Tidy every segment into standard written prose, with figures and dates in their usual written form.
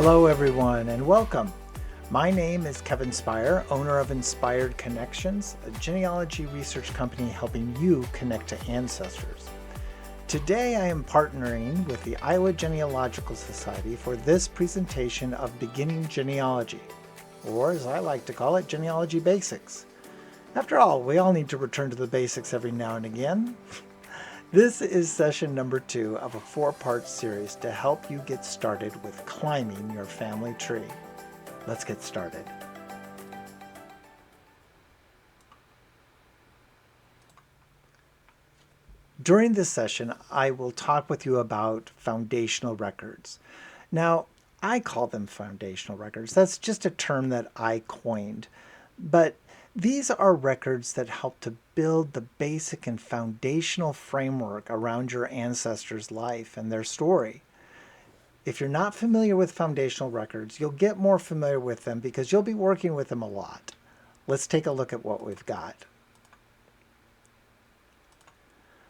Hello everyone and welcome. My name is Kevin Spire, owner of Inspired Connections, a genealogy research company helping you connect to ancestors. Today I am partnering with the Iowa Genealogical Society for this presentation of Beginning Genealogy, or as I like to call it, Genealogy Basics. After all, we all need to return to the basics every now and again. This is session number 2 of a 4-part series to help you get started with climbing your family tree. Let's get started. During this session, I will talk with you about foundational records. Now, I call them foundational records. That's just a term that I coined. But these are records that help to build the basic and foundational framework around your ancestors' life and their story. If you're not familiar with foundational records, you'll get more familiar with them because you'll be working with them a lot. Let's take a look at what we've got.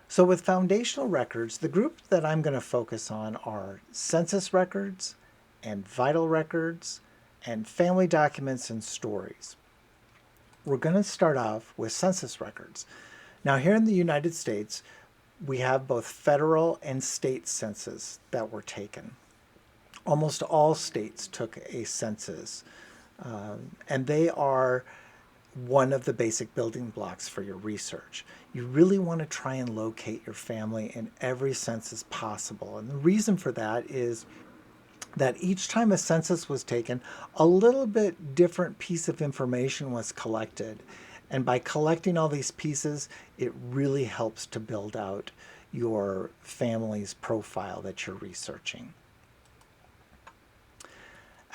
So with foundational records, the group that I'm going to focus on are census records and vital records and family documents and stories. We're going to start off with census records. Now here in the United States, we have both federal and state census that were taken. Almost all states took a census, and they are one of the basic building blocks for your research. You really want to try and locate your family in every census possible. And the reason for that is that each time a census was taken, a little bit different piece of information was collected. And by collecting all these pieces, it really helps to build out your family's profile that you're researching.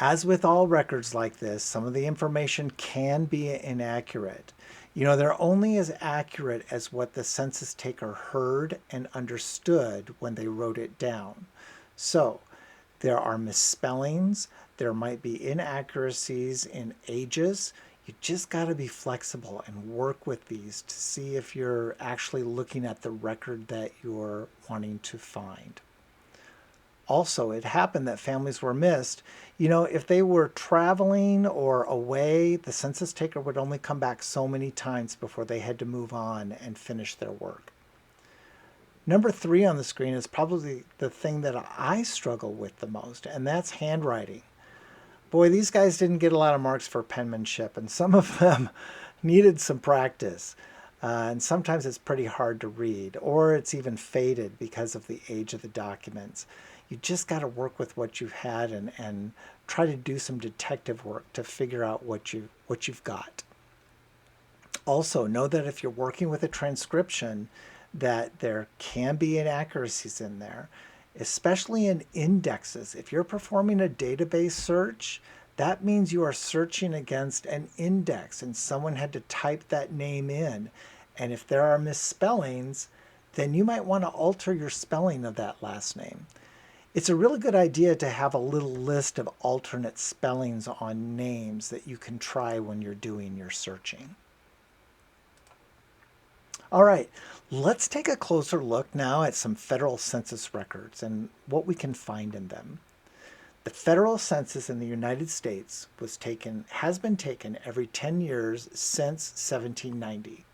As with all records like this, some of the information can be inaccurate. They're only as accurate as what the census taker heard and understood when they wrote it down. So, there are misspellings, there might be inaccuracies in ages. You just got to be flexible and work with these to see if you're actually looking at the record that you're wanting to find. Also, it happened that families were missed. If they were traveling or away, the census taker would only come back so many times before they had to move on and finish their work. Number 3 on the screen is probably the thing that I struggle with the most, and that's handwriting. Boy, these guys didn't get a lot of marks for penmanship, and some of them needed some practice. And sometimes it's pretty hard to read, or it's even faded because of the age of the documents. You just got to work with what you've had and try to do some detective work to figure out what you've got. Also, know that if you're working with a transcription, that there can be inaccuracies in there, especially in indexes. If you're performing a database search, that means you are searching against an index and someone had to type that name in. And if there are misspellings, then you might want to alter your spelling of that last name. It's a really good idea to have a little list of alternate spellings on names that you can try when you're doing your searching. All right, let's take a closer look now at some federal census records and what we can find in them. The federal census in the United States has been taken every 10 years since 1790.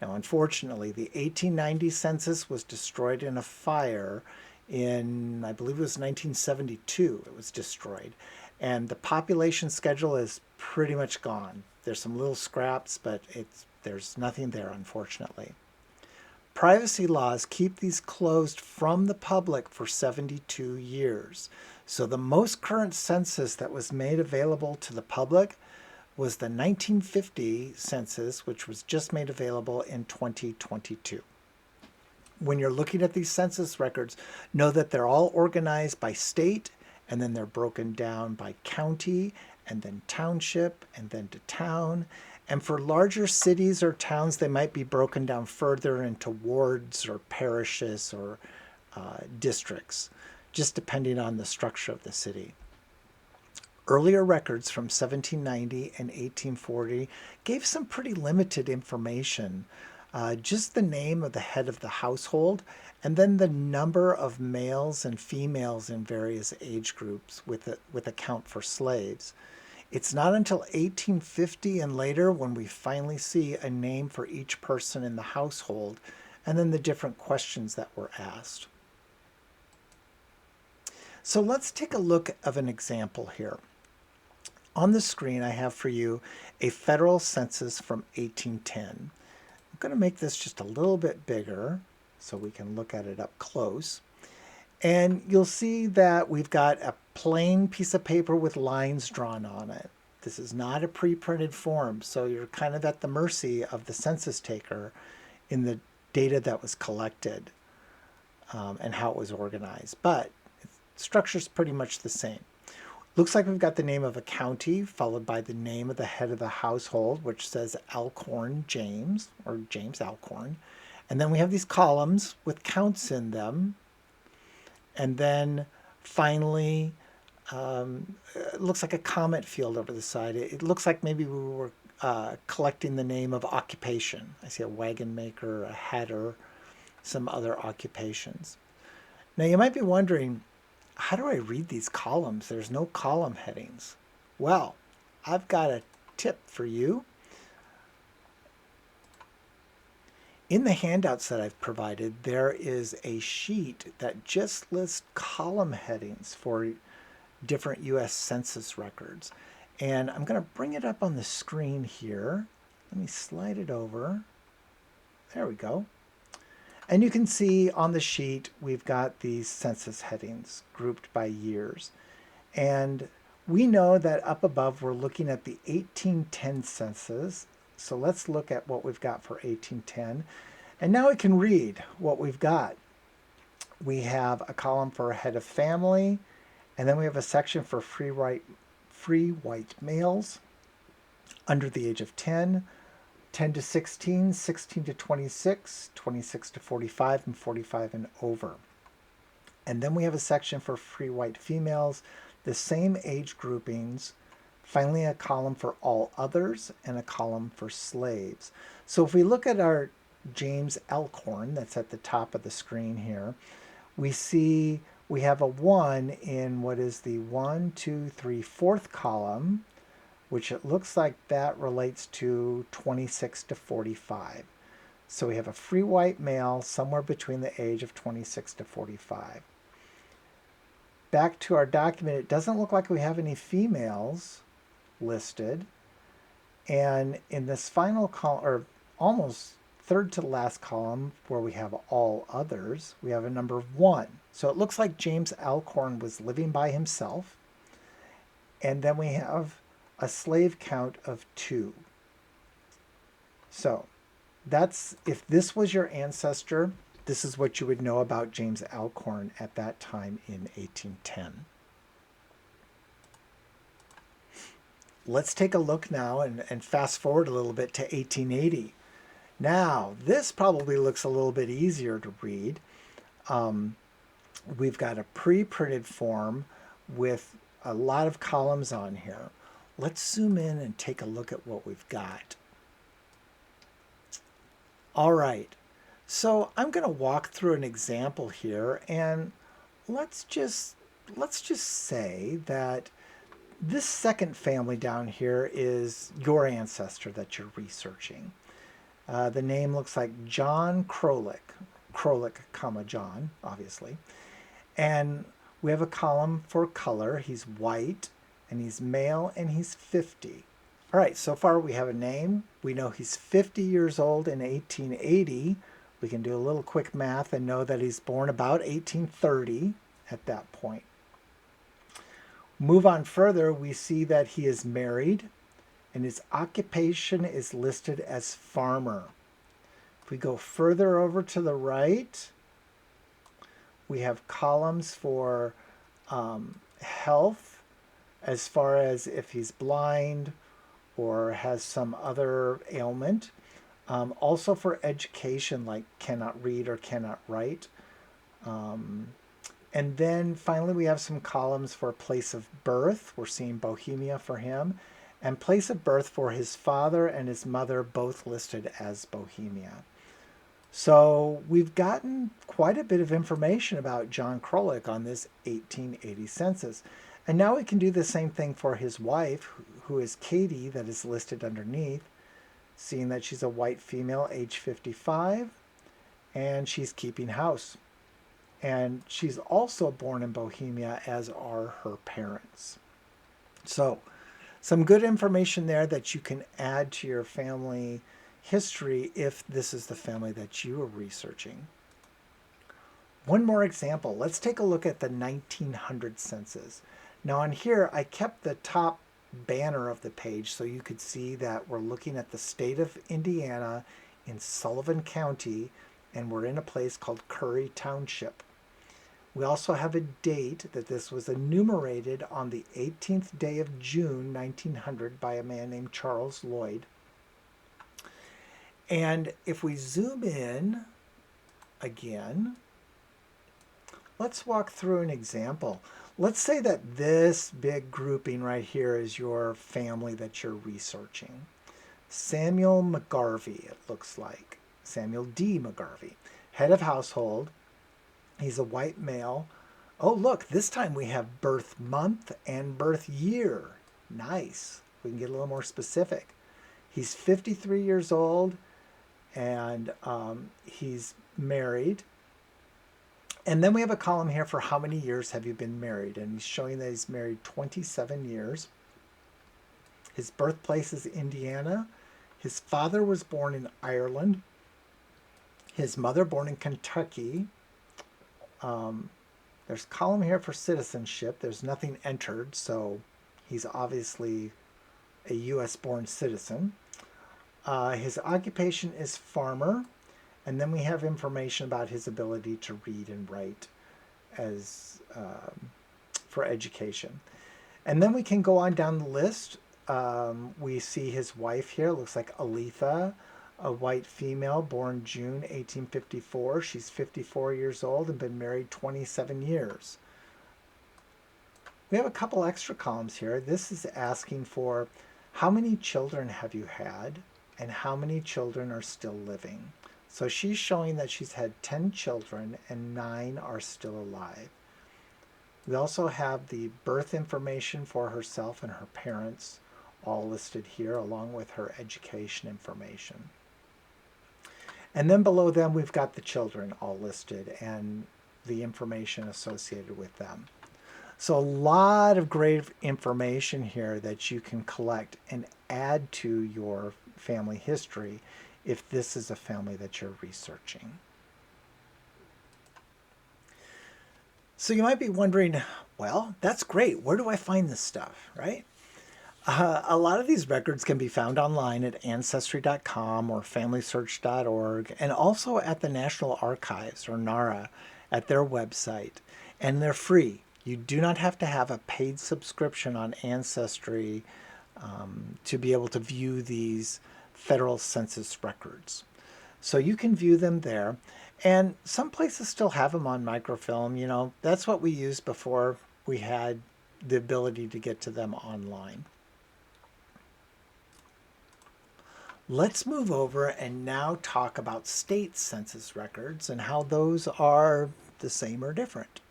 Now, unfortunately, the 1890 census was destroyed in a fire in, I believe it was 1972, it was destroyed. And the population schedule is pretty much gone. There's some little scraps, but there's nothing there, unfortunately. Privacy laws keep these closed from the public for 72 years. So the most current census that was made available to the public was the 1950 census, which was just made available in 2022. When you're looking at these census records, know that they're all organized by state, and then they're broken down by county, and then township, and then to town. And for larger cities or towns, they might be broken down further into wards or parishes or districts, just depending on the structure of the city. Earlier records from 1790 and 1840 gave some pretty limited information just the name of the head of the household, and then the number of males and females in various age groups with a count for slaves. It's not until 1850 and later when we finally see a name for each person in the household and then the different questions that were asked. So let's take a look of an example here. On the screen, I have for you a federal census from 1810. I'm going to make this just a little bit bigger so we can look at it up close. And you'll see that we've got a plain piece of paper with lines drawn on it. This is not a pre-printed form, so you're kind of at the mercy of the census taker in the data that was collected and how it was organized. But the structure's pretty much the same. Looks like we've got the name of a county followed by the name of the head of the household, which says Alcorn James, or James Alcorn. And then we have these columns with counts in them. And then finally, it looks like a comment field over the side. It looks like maybe we were collecting the name of occupation. I see a wagon maker, a hatter, some other occupations. Now you might be wondering, how do I read these columns? There's no column headings. Well, I've got a tip for you. In the handouts that I've provided, there is a sheet that just lists column headings for different U.S. Census records. And I'm going to bring it up on the screen here. Let me slide it over. There we go. And you can see on the sheet, we've got these census headings grouped by years. And we know that up above, we're looking at the 1810 census. So let's look at what we've got for 1810. And now we can read what we've got. We have a column for head of family, and then we have a section for free white males under the age of 10, 10 to 16, 16 to 26, 26 to 45, and 45 and over. And then we have a section for free white females, the same age groupings. Finally, a column for all others and a column for slaves. So if we look at our James Alcorn that's at the top of the screen here, we see we have a 1 in what is the 1, 2, 3, 4th column, which it looks like that relates to 26 to 45. So we have a free white male somewhere between the age of 26 to 45. Back to our document, it doesn't look like we have any females listed. And in this final column, or almost third to the last column where we have all others, we have a number of 1. So it looks like James Alcorn was living by himself. And then we have a slave count of 2. So that's, if this was your ancestor, this is what you would know about James Alcorn at that time in 1810. Let's take a look now and fast forward a little bit to 1880. Now, this probably looks a little bit easier to read. We've got a pre-printed form with a lot of columns on here. Let's zoom in and take a look at what we've got. All right, so I'm going to walk through an example here, and let's just say that this second family down here is your ancestor that you're researching. The name looks like John Krolik, comma John, obviously. And we have a column for color. He's white, and he's male, and he's 50. All right, so far we have a name. We know he's 50 years old in 1880. We can do a little quick math and know that he's born about 1830 at that point. Move on further, we see that he is married, and his occupation is listed as farmer. If we go further over to the right, we have columns for health, as far as if he's blind or has some other ailment. Also for education, like cannot read or cannot write. And then finally, we have some columns for place of birth. We're seeing Bohemia for him. And place of birth for his father and his mother, both listed as Bohemia. So we've gotten quite a bit of information about John Krolik on this 1880 census. And now we can do the same thing for his wife, who is Katie, that is listed underneath, seeing that she's a white female, age 55, and she's keeping house. And she's also born in Bohemia, as are her parents. So, some good information there that you can add to your family history if this is the family that you are researching. One more example. Let's take a look at the 1900 census. Now on here, I kept the top banner of the page so you could see that we're looking at the state of Indiana in Sullivan County, and we're in a place called Curry Township. We also have a date that this was enumerated on the 18th day of June 1900 by a man named Charles Lloyd. And if we zoom in again, let's walk through an example. Let's say that this big grouping right here is your family that you're researching. Samuel McGarvey, it looks like. Samuel D. McGarvey, head of household. He's a white male. Oh, look, this time we have birth month and birth year. Nice. We can get a little more specific. He's 53 years old, and he's married. And then we have a column here for how many years have you been married, and he's showing that he's married 27 years. His birthplace is Indiana. His father was born in Ireland. His mother born in Kentucky. There's a column here for citizenship. There's nothing entered, so he's obviously a U.S. born citizen. His occupation is farmer. And then we have information about his ability to read and write as for education. And then we can go on down the list. We see his wife here. It looks like Aletha, a white female born June 1854. She's 54 years old and been married 27 years. We have a couple extra columns here. This is asking for how many children have you had and how many children are still living. So she's showing that she's had 10 children and 9 are still alive. We also have the birth information for herself and her parents all listed here, along with her education information. And then below them, we've got the children all listed and the information associated with them. So a lot of great information here that you can collect and add to your family history if this is a family that you're researching. So you might be wondering, well, that's great. Where do I find this stuff, right? A lot of these records can be found online at Ancestry.com or FamilySearch.org, and also at the National Archives, or NARA, at their website. And they're free. You do not have to have a paid subscription on Ancestry to be able to view these federal census records. So you can view them there. And some places still have them on microfilm. You know, that's what we used before we had the ability to get to them online. Let's move over and now talk about state census records and how those are the same or different.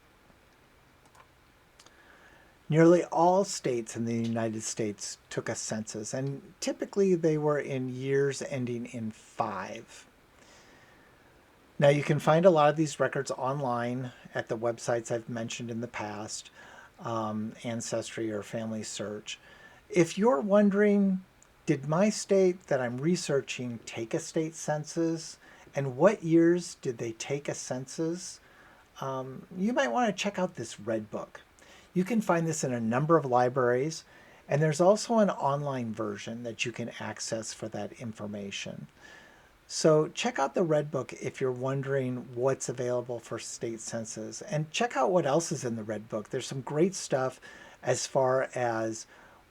Nearly all states in the United States took a census, and typically they were in years ending in 5. Now you can find a lot of these records online at the websites I've mentioned in the past, Ancestry or Family Search. If you're wondering, did my state that I'm researching take a state census, and what years did they take a census? You might want to check out this Red Book. You can find this in a number of libraries, and there's also an online version that you can access for that information. So check out the Red Book if you're wondering what's available for state census, and check out what else is in the Red Book. There's some great stuff as far as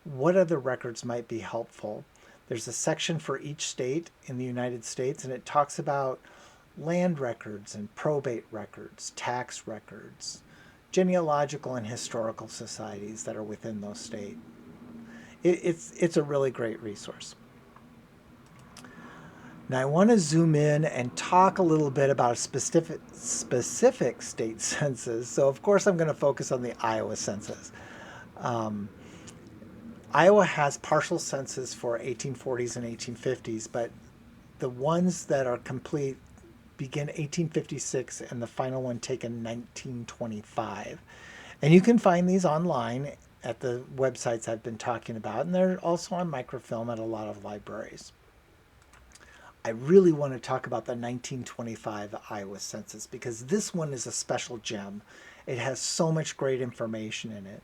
what other records might be helpful. There's a section for each state in the United States, and it talks about land records and probate records, tax records, genealogical and historical societies that are within those states. It's a really great resource. Now I want to zoom in and talk a little bit about a specific state census. So of course I'm going to focus on the Iowa census. Um, Iowa has partial census for 1840s and 1850s, but the ones that are complete begin 1856 and the final one taken 1925. And you can find these online at the websites I've been talking about, and they're also on microfilm at a lot of libraries. I really want to talk about the 1925 Iowa Census because this one is a special gem. It has so much great information in it.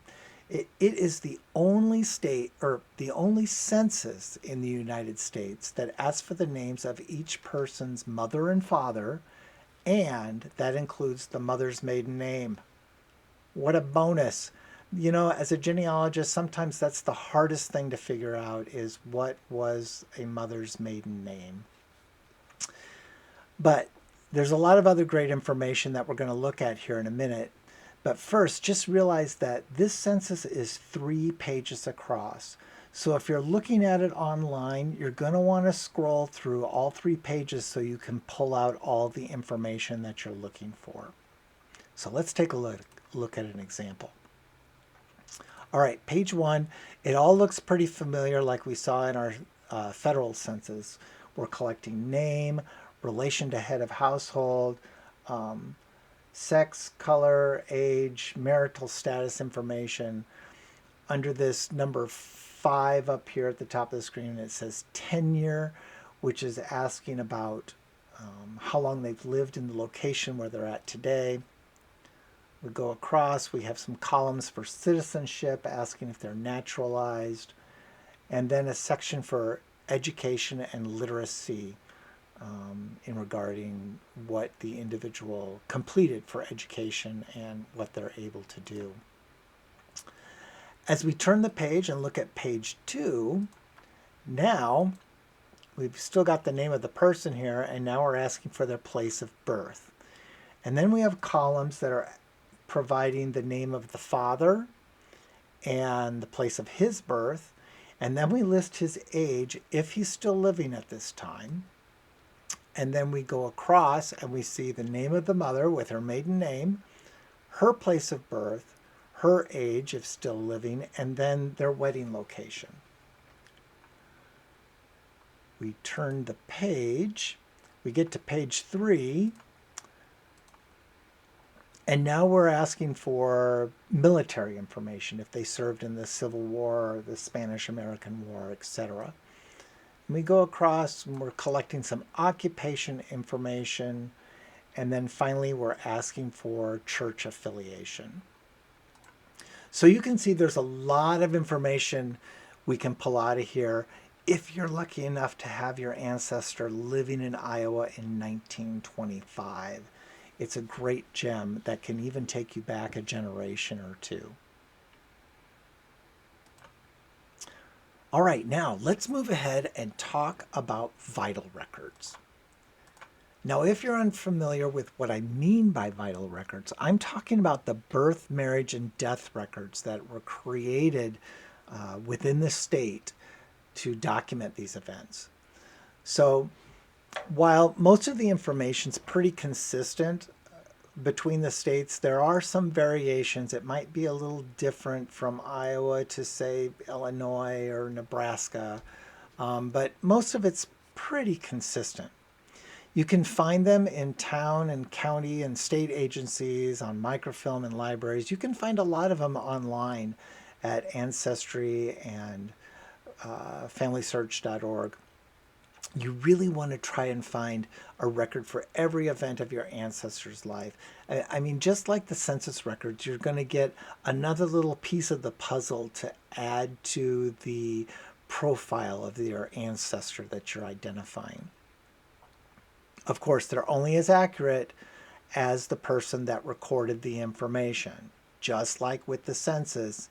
It is the only state or the only census in the United States that asks for the names of each person's mother and father, and that includes the mother's maiden name. What a bonus. You know, as a genealogist, sometimes that's the hardest thing to figure out is what was a mother's maiden name. But there's a lot of other great information that we're going to look at here in a minute. But first, just realize that this census is 3 pages across. So if you're looking at it online, you're going to want to scroll through all 3 pages so you can pull out all the information that you're looking for. So let's take a look at an example. All right, page 1, it all looks pretty familiar like we saw in our federal census. We're collecting name, relation to head of household, sex, color, age, marital status information. Under this number 5 up here at the top of the screen, it says tenure, which is asking about how long they've lived in the location where they're at today. We go across, we have some columns for citizenship, asking if they're naturalized, and then a section for education and literacy in regarding what the individual completed for education and what they're able to do. As we turn the page and look at page 2, now we've still got the name of the person here, and now we're asking for their place of birth. And then we have columns that are providing the name of the father and the place of his birth, and then we list his age if he's still living at this time. And then we go across and we see the name of the mother with her maiden name, her place of birth, her age if still living, and then their wedding location. We turn the page, we get to page 3, and now we're asking for military information, if they served in the Civil War or the Spanish-American War, etc. And we go across and we're collecting some occupation information, and then finally we're asking for church affiliation. So you can see there's a lot of information we can pull out of here if you're lucky enough to have your ancestor living in Iowa in 1925. It's a great gem that can even take you back a generation or two. All right, now let's move ahead and talk about vital records. Now, if you're unfamiliar with what I mean by vital records, I'm talking about the birth, marriage, and death records that were created within the state to document these events. So while most of the information is pretty consistent between the states, there are some variations. It might be a little different from Iowa to, say, Illinois or Nebraska, but most of it's pretty consistent. You can find them in town and county and state agencies, on microfilm and libraries. You can find a lot of them online at Ancestry and FamilySearch.org. You really want to try and find a record for every event of your ancestor's life. I mean, just like the census records, you're going to get another little piece of the puzzle to add to the profile of your ancestor that you're identifying. Of course, they're only as accurate as the person that recorded the information. Just like with the census,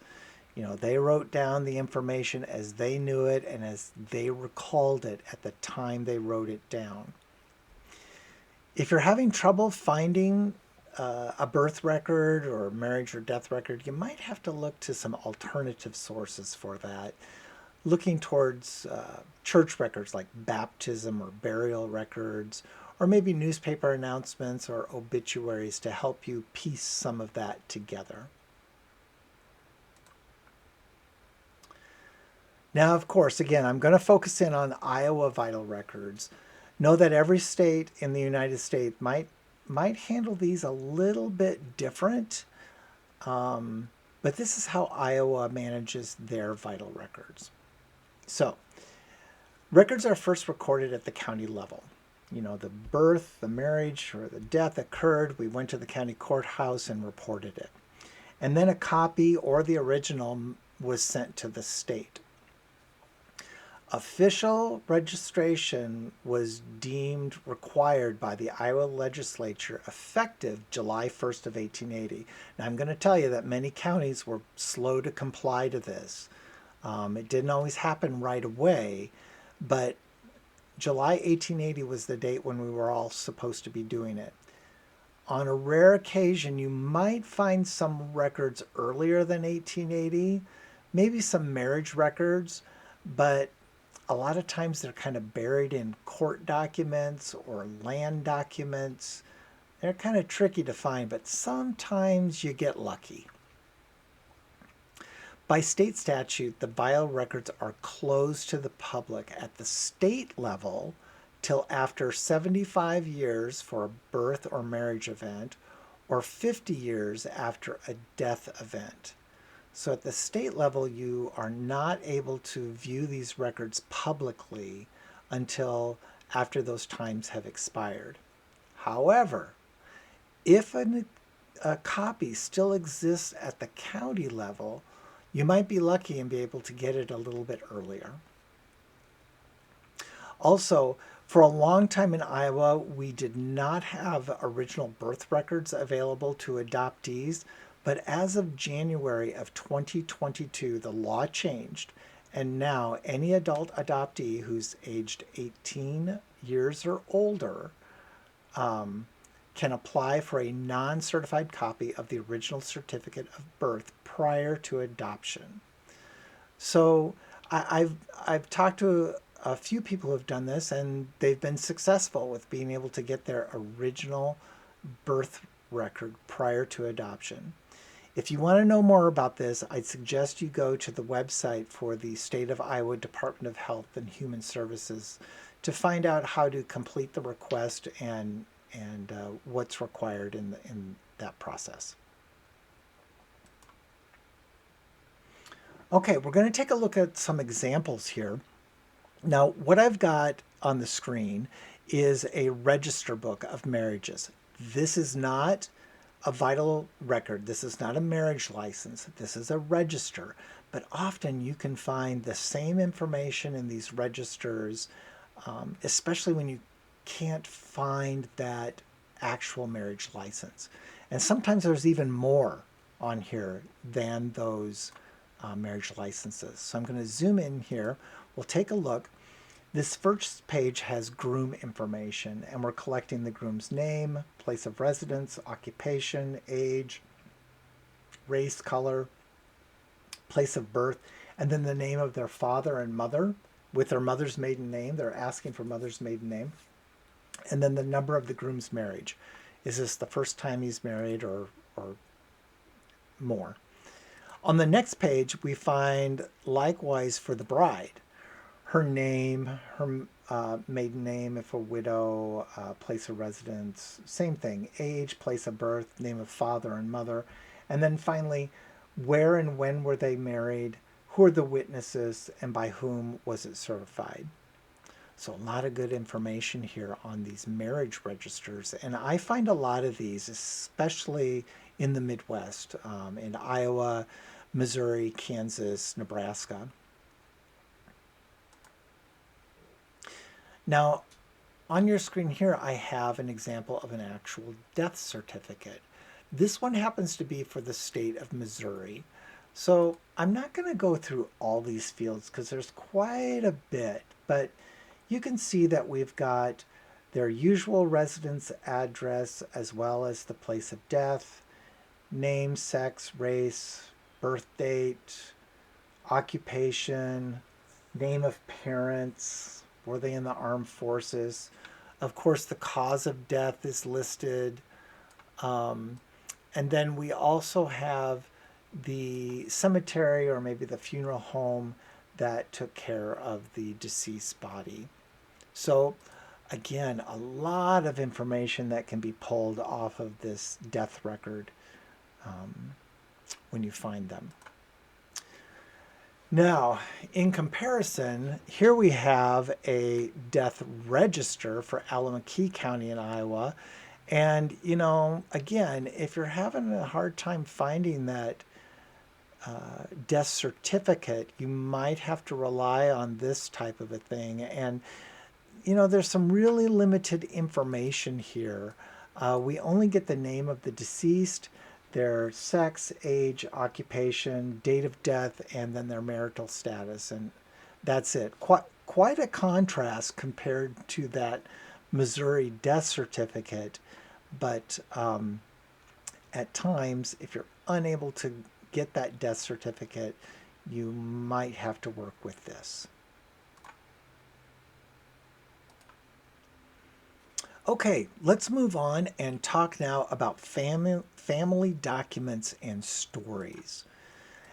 you know, they wrote down the information as they knew it and as they recalled it at the time they wrote it down. If you're having trouble finding a birth record or marriage or death record, you might have to look to some alternative sources for that. looking towards church records like baptism or burial records, or maybe newspaper announcements or obituaries to help you piece some of that together. Now, of course, again, I'm going to focus in on Iowa vital records. Know that every state in the United States might handle these a little bit different, but this is how Iowa manages their vital records. So, records are first recorded at the county level. The birth, the marriage, or the death occurred. We went to the county courthouse and reported it. And then a copy or the original was sent to the state. Official registration was deemed required by the Iowa legislature effective July 1st of 1880. Now I'm going to tell you that many counties were slow to comply to this. It didn't always happen right away, but July 1880 was the date when we were all supposed to be doing it. On a rare occasion, you might find some records earlier than 1880, maybe some marriage records, but a lot of times they're kind of buried in court documents or land documents. They're kind of tricky to find, but sometimes you get lucky. By state statute, the vital records are closed to the public at the state level till after 75 years for a birth or marriage event, or 50 years after a death event. So at the state level, you are not able to view these records publicly until after those times have expired. However, if a copy still exists at the county level, you might be lucky and be able to get it a little bit earlier. Also, for a long time in Iowa, we did not have original birth records available to adoptees. But as of January of 2022, the law changed, and now any adult adoptee who's aged 18 years or older can apply for a non-certified copy of the original certificate of birth prior to adoption. So I've talked to a few people who have done this, and they've been successful with being able to get their original birth record prior to adoption. If you want to know more about this, I'd suggest you go to the website for the State of Iowa Department of Health and Human Services to find out how to complete the request and what's required in that process. Okay, we're going to take a look at some examples here. Now, what I've got on the screen is a register book of marriages. This is not a vital record. This is not a marriage license. This is a register. But often you can find the same information in these registers, especially when you can't find that actual marriage license. And sometimes there's even more on here than those marriage licenses. So I'm going to zoom in here. We'll take a look. This first page has groom information, and we're collecting the groom's name, place of residence, occupation, age, race, color, place of birth, and then the name of their father and mother with their mother's maiden name. They're asking for mother's maiden name. And then the number of the groom's marriage. Is this the first time he's married or more? On the next page, we find likewise for the bride. Her name, her maiden name, if a widow, place of residence, same thing, age, place of birth, name of father and mother. And then finally, where and when were they married, who are the witnesses, and by whom was it certified? So a lot of good information here on these marriage registers. And I find a lot of these, especially in the Midwest, in Iowa, Missouri, Kansas, Nebraska. Now, on your screen here, I have an example of an actual death certificate. This one happens to be for the state of Missouri. So I'm not going to go through all these fields because there's quite a bit, but you can see that we've got their usual residence address as well as the place of death, name, sex, race, birth date, occupation, name of parents, were they in the armed forces? Of course, the cause of death is listed. Um, and then we also have the cemetery or maybe the funeral home that took care of the deceased body. So, again, a lot of information that can be pulled off of this death record um, when you find them. Now, in comparison, here we have a death register for Alameda County in Iowa. And, again, if you're having a hard time finding that death certificate, you might have to rely on this type of a thing. And, there's some really limited information here. We only get the name of the deceased, their sex, age, occupation, date of death, and then their marital status. And that's it. Quite a contrast compared to that Missouri death certificate. But at times, if you're unable to get that death certificate, you might have to work with this. Okay, let's move on and talk now about family documents and stories.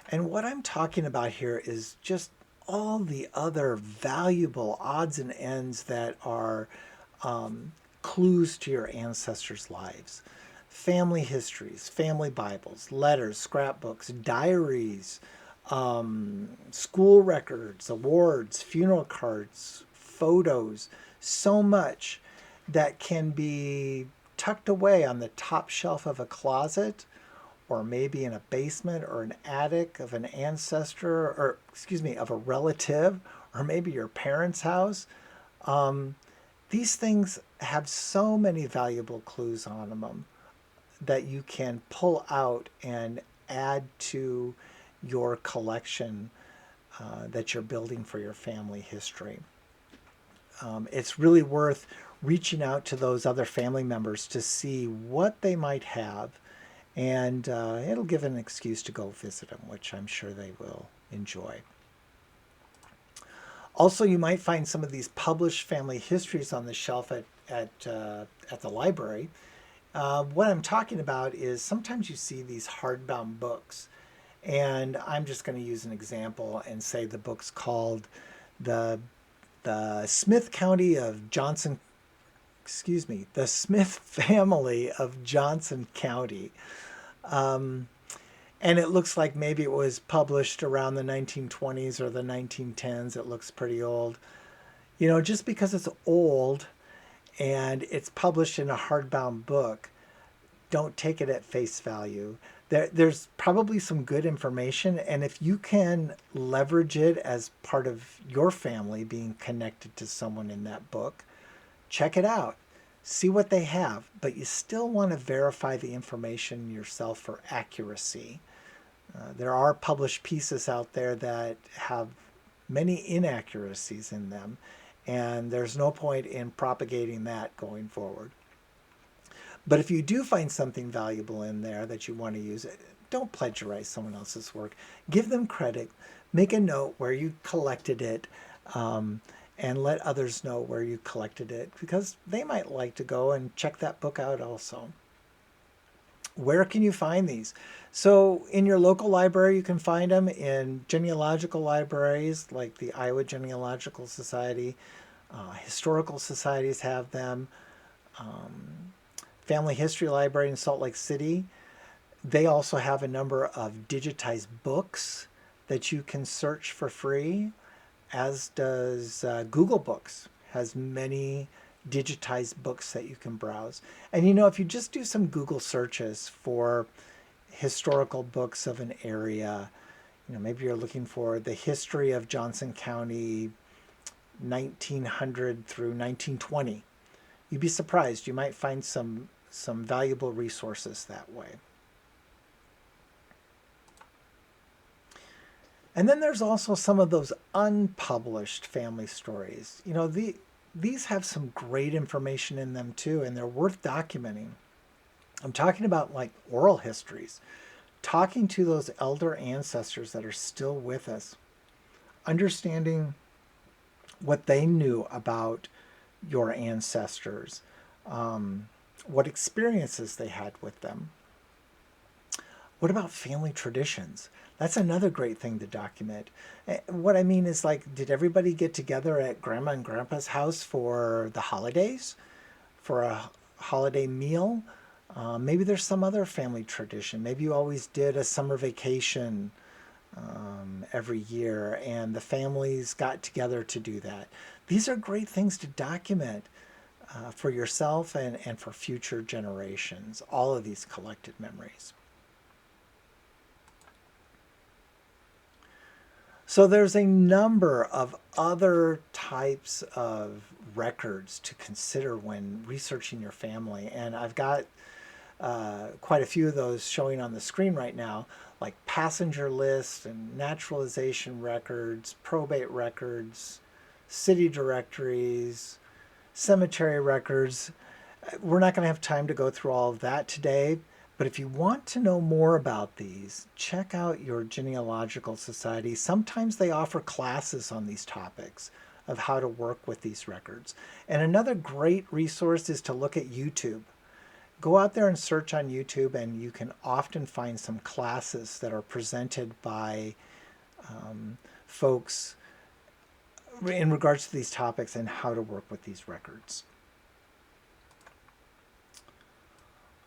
And what I'm talking about here is just all the other valuable odds and ends that are clues to your ancestors' lives. Family histories, family Bibles, letters, scrapbooks, diaries, school records, awards, funeral cards, photos, so much that can be tucked away on the top shelf of a closet or maybe in a basement or an attic of an ancestor or, excuse me, of a relative or maybe your parents' house. Um, these things have so many valuable clues on them that you can pull out and add to your collection that you're building for your family history. It's really worth reaching out to those other family members to see what they might have, and it'll give an excuse to go visit them, which I'm sure they will enjoy. Also, you might find some of these published family histories on the shelf at the library. What I'm talking about is sometimes you see these hardbound books, and I'm just going to use an example and say the book's called the the Smith County of Johnson, excuse me, the Smith family of Johnson County. Um, and it looks like maybe it was published around the 1920s or the 1910s. It looks pretty old. Just because it's old and it's published in a hardbound book, don't take it at face value. There's probably some good information, and if you can leverage it as part of your family being connected to someone in that book, check it out. See what they have, but you still want to verify the information yourself for accuracy. There are published pieces out there that have many inaccuracies in them, and there's no point in propagating that going forward. But if you do find something valuable in there that you want to use, don't plagiarize someone else's work. Give them credit. Make a note where you collected it, and let others know where you collected it because they might like to go and check that book out also. Where can you find these? So, in your local library, you can find them in genealogical libraries like the Iowa Genealogical Society. Historical societies have them. Um, Family History Library in Salt Lake City. They also have a number of digitized books that you can search for free, as does Google Books, has many digitized books that you can browse. And if you just do some Google searches for historical books of an area, maybe you're looking for the history of Johnson County 1900 through 1920. You'd be surprised. You might find some valuable resources that way. And then there's also some of those unpublished family stories. These have some great information in them too, and they're worth documenting. I'm talking about like oral histories, talking to those elder ancestors that are still with us, understanding what they knew about your ancestors, what experiences they had with them. What about family traditions? That's another great thing to document. What I mean is, like, did everybody get together at grandma and grandpa's house for the holidays, for a holiday meal? Maybe there's some other family tradition. Maybe you always did a summer vacation every year and the families got together to do that. These are great things to document for yourself and for future generations, all of these collected memories. So there's a number of other types of records to consider when researching your family. And I've got quite a few of those showing on the screen right now, like passenger lists and naturalization records, probate records, city directories, cemetery records. We're not going to have time to go through all of that today, but if you want to know more about these, check out your genealogical society. Sometimes they offer classes on these topics of how to work with these records. And another great resource is to look at YouTube. Go out there and search on YouTube, and you can often find some classes that are presented by folks in regards to these topics and how to work with these records.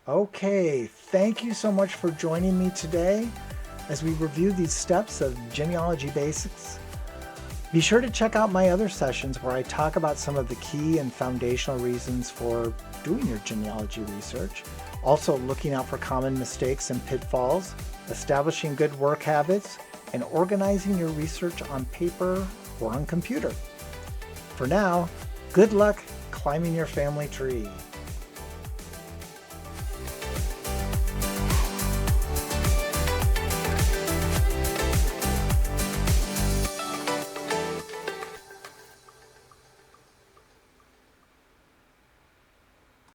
Okay, thank you so much for joining me today as we review these steps of genealogy basics. Be sure to check out my other sessions where I talk about some of the key and foundational reasons for doing your genealogy research, also looking out for common mistakes and pitfalls, establishing good work habits, and organizing your research on paper or on computer. For now, good luck climbing your family tree.